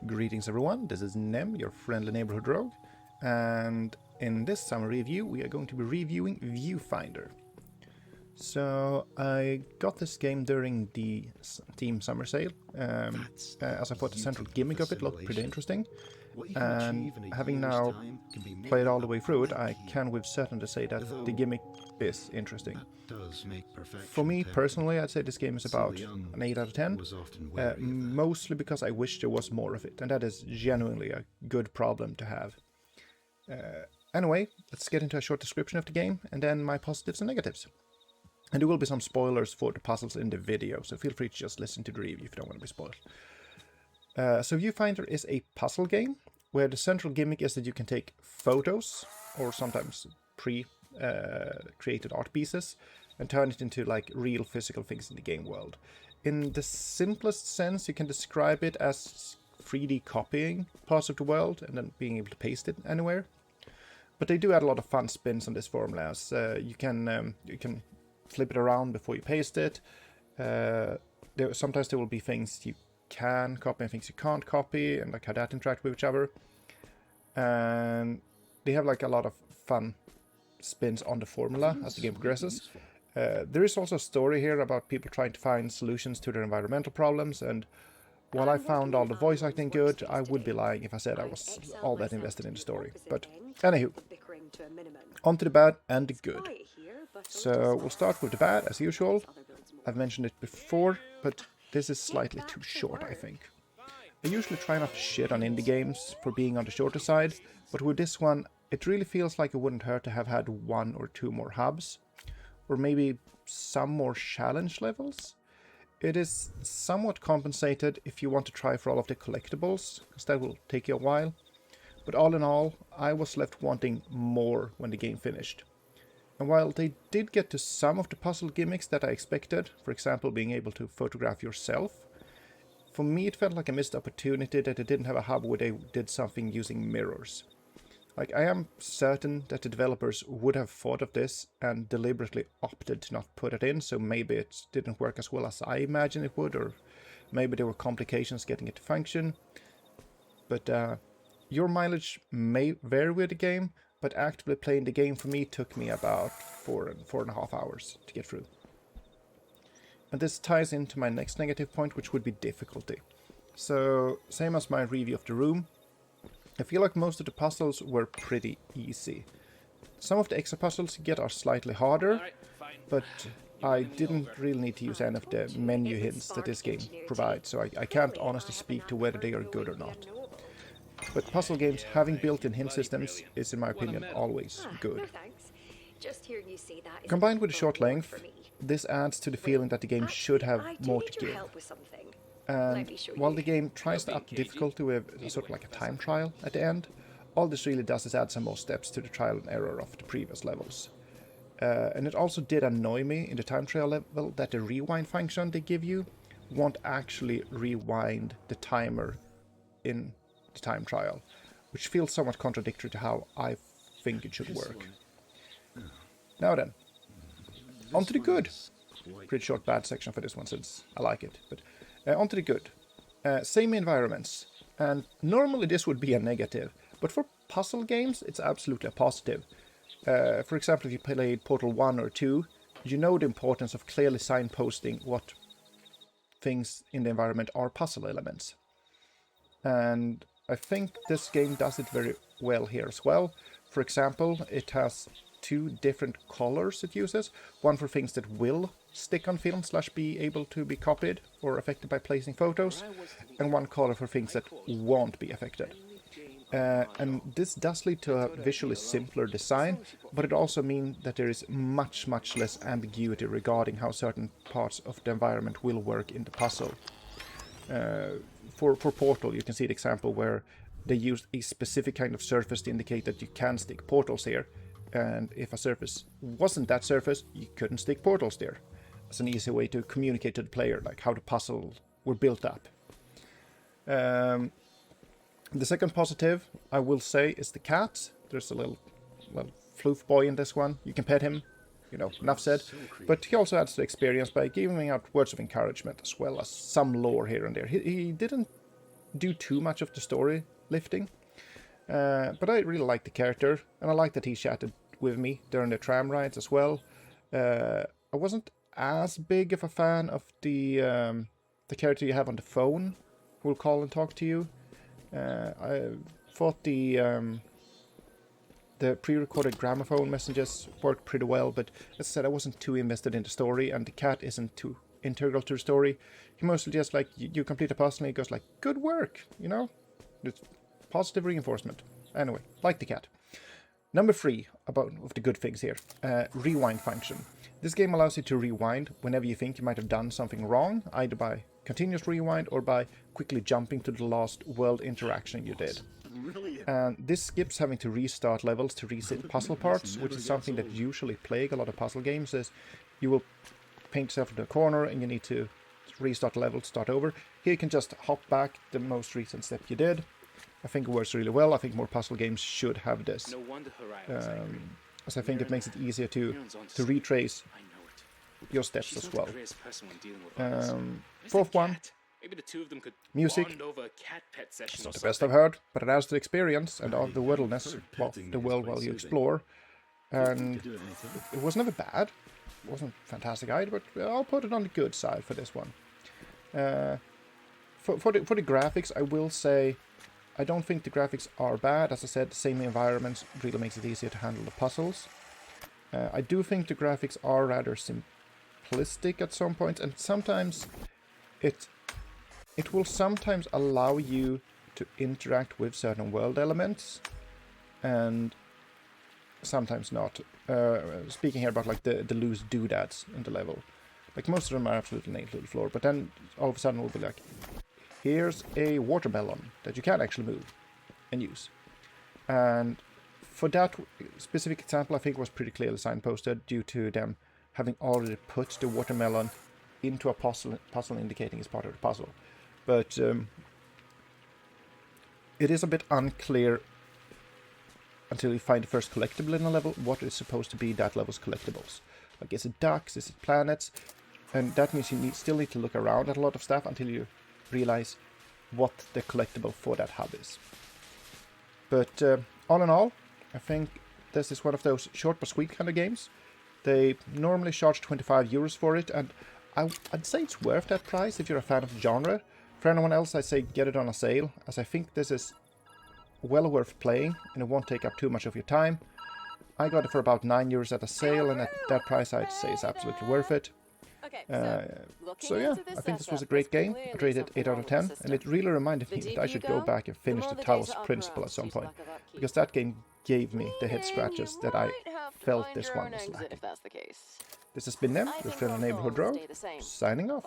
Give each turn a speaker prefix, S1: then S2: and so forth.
S1: Greetings everyone, this is Nem, your friendly neighborhood rogue, and in this summer review we are going to be reviewing Viewfinder. So I got this game during the Steam summer sale, as I thought the central gimmick of it looked pretty interesting, and having now played all the way through it, I can with certainty say that the gimmick is interesting. For me personally, I'd say this game is about an 8 out of 10, mostly because I wish there was more of it, and that is genuinely a good problem to have. Anyway, let's get into a short description of the game, and then my positives and negatives. And there will be some spoilers for the puzzles in the video, so feel free to just listen to the review if you don't want to be spoiled. So Viewfinder is a puzzle game, where the central gimmick is that you can take photos, or sometimes pre-created art pieces, and turn it into like real physical things in the game world. In the simplest sense, you can describe it as 3D copying parts of the world and then being able to paste it anywhere. But they do add a lot of fun spins on this formula. As, you can flip it around before you paste it. Sometimes there will be things you can copy and things you can't copy, and like how that interact with each other. And they have like a lot of fun spins on the formula as the game progresses. There is also a story here about people trying to find solutions to their environmental problems, and while I found all the voice acting good, I would be lying if I said I was all that invested in the story. But anywho, on to the bad and the good. So we'll start with the bad as usual. I've mentioned it before, but this is slightly too short, I think. I usually try not to shit on indie games for being on the shorter side, but with this one, it really feels like it wouldn't hurt to have had 1 or 2 more hubs, or maybe some more challenge levels. It is somewhat compensated if you want to try for all of the collectibles, because that will take you a while. But all in all, I was left wanting more when the game finished. And while they did get to some of the puzzle gimmicks that I expected, for example being able to photograph yourself, for me it felt like a missed opportunity that they didn't have a hub where they did something using mirrors. Like, I am certain that the developers would have thought of this and deliberately opted to not put it in, so maybe it didn't work as well as I imagined it would, or maybe there were complications getting it to function. But your mileage may vary with the game, but actively playing the game for me took me about 4.5 hours to get through. And this ties into my next negative point, which would be difficulty. So, same as my review of The Room, I feel like most of the puzzles were pretty easy. Some of the extra puzzles you get are slightly harder, but I didn't really need to use any of the menu hints that this game provides, so I can't honestly speak to whether they are good or not. But puzzle games having built-in hint systems is, in my opinion, always good. Combined with the short length, this adds to the feeling that the game should have more to give. And while the game tries to up the difficulty with sort of like a time trial at the end, all this really does is add some more steps to the trial and error of the previous levels. And it also did annoy me in the time trial level that the rewind function they give you won't actually rewind the timer in the time trial, which feels somewhat contradictory to how I think it should work. Now then, on to the good. Pretty short bad section for this one since I like it, but on to the good. Same environments, and normally this would be a negative, but for puzzle games it's absolutely a positive. For example, if you played Portal 1 or 2, you know the importance of clearly signposting what things in the environment are puzzle elements. And I think this game does it very well here as well. For example, it has 2 different colors it uses. One for things that will stick on film / be able to be copied or affected by placing photos, and one color for things that won't be affected. And this does lead to a visually simpler design, but it also means that there is much less ambiguity regarding how certain parts of the environment will work in the puzzle. For Portal, you can see the example where they used a specific kind of surface to indicate that you can stick portals here, and if a surface wasn't that surface, you couldn't stick portals there. It's an easy way to communicate to the player, like how the puzzle were built up. The second positive, I will say, is the cat. There's a little floof boy in this one. You can pet him, you know, enough said. But he also adds to the experience by giving out words of encouragement, as well as some lore here and there. He didn't do too much of the story lifting. But I really like the character, and I like that he chatted with me during the tram rides as well. I wasn't as big of a fan of the character you have on the phone, who will call and talk to you. I thought the pre-recorded gramophone messages worked pretty well, but as I said, I wasn't too invested in the story, and the cat isn't too integral to the story. He mostly just like, you complete a puzzle and he goes like, good work, you know? It's positive reinforcement. Anyway, like the cat. Number 3 of the good things here, rewind function. This game allows you to rewind whenever you think you might have done something wrong, either by continuous rewind or by quickly jumping to the last world interaction you did. And this skips having to restart levels to reset puzzle parts, which is something that usually plague a lot of puzzle games, is you will paint yourself into a corner and you need to restart the level to start over. Here you can just hop back the most recent step you did. I think it works really well. I think more puzzle games should have this, as I think it makes it easier to retrace your steps as well. Fourth one, music. It's not the best I've heard, but it adds to the experience and of the wilderness, well, the world while you explore. And it was never bad. It wasn't fantastic either, but I'll put it on the good side for this one. For the graphics, I will say I don't think the graphics are bad. As I said, the same environments really makes it easier to handle the puzzles. I do think the graphics are rather simplistic at some points, and sometimes it will sometimes allow you to interact with certain world elements, and sometimes not. Speaking here about like the loose doodads in the level, like most of them are absolutely nailed to the floor, but then all of a sudden we'll be like, here's a watermelon that you can actually move and use. And for that specific example, I think it was pretty clearly signposted due to them having already put the watermelon into a puzzle indicating it's part of the puzzle. But it is a bit unclear until you find the first collectible in a level what is supposed to be that level's collectibles. Like, is it ducks, is it planets? And that means you still need to look around at a lot of stuff until you realize what the collectible for that hub is. But all in all, I think this is one of those short but sweet kind of games. They normally charge 25 euros for it, and I'd say it's worth that price if you're a fan of the genre. For anyone else, I'd say get it on a sale, as I think this is well worth playing and it won't take up too much of your time. I got it for about 9 euros at a sale, and at that price I'd say it's absolutely worth it. So yeah, I think this was a great game. I'd rate it 8 out of 10, and it really reminded me that I should go back and finish the Talos Principle at some point, because that game gave me the head scratches that I felt this one was lacking. This has been Nem, your friendly neighborhood Rogue, signing off.